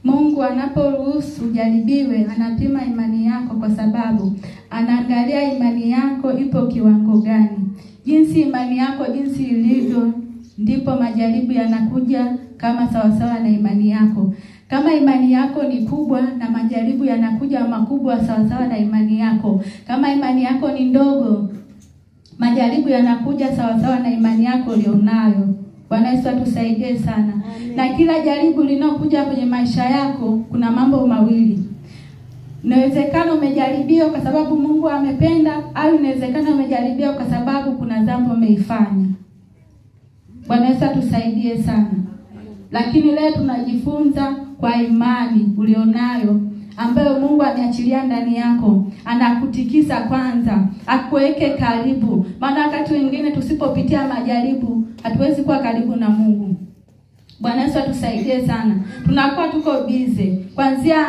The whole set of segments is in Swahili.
Mungu anaporuhusu ujaribiwe, anapima imani yako, kwa sababu anaangalia imani yako ipo kiwango gani. Jinsi imani yako jinsi ilivyo, ndipo majaribu yanakuja kama sawasawa na imani yako. Kama imani yako ni kubwa, na majaribu yanakuja makubwa sawasawa na imani yako. Kama imani yako ni ndogo, majaribu yanakuja sawasawa na imani yako ulionayo. Bwana Yesu atusaidie sana. Amen. Na kila jaribu linaokuja kwenye maisha yako, kuna mambo mawili. Inawezekana umejaribiwa kwa sababu Mungu amependa, au inawezekana umejaribiwa kwa sababu kuna dhambi umeifanya. Bwana Yesu atusaidie sana. Lakini leo tunajifunza kwa imani ulionayo, ambayo Mungu ameachilia ndani yako. Anakutikisa kwanza, akuweke karibu. Maana wakati wengine tusipopitia majaribu, hatuwezi kuwa karibu na Mungu. Bwana Yesu atusaidie sana. Tunakuwa tuko busy kuanzia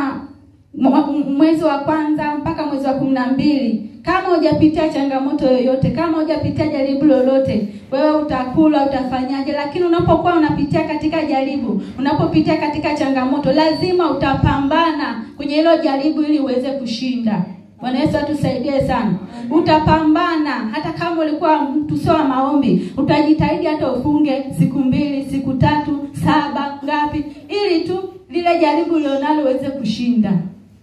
mwezi wa kwanza mpaka mwezi wa 12. Kama hujapitia changamoto yoyote, kama hujapitia jaribu lolote, wewe utakula, utafanyaje? Lakini unapokuwa unapitia katika jaribu, unapopitia katika changamoto, lazima utapambana kwenye hilo jaribu ili uweze kushinda. Bwana Yesu atusaidie sana. Utapambana hata kama ulikuwa mtu sio wa maombi, utajitahidi hata ufunge siku 2, siku 3, 7 ngapi, ili tu lile jaribu lionalo uweze kushinda.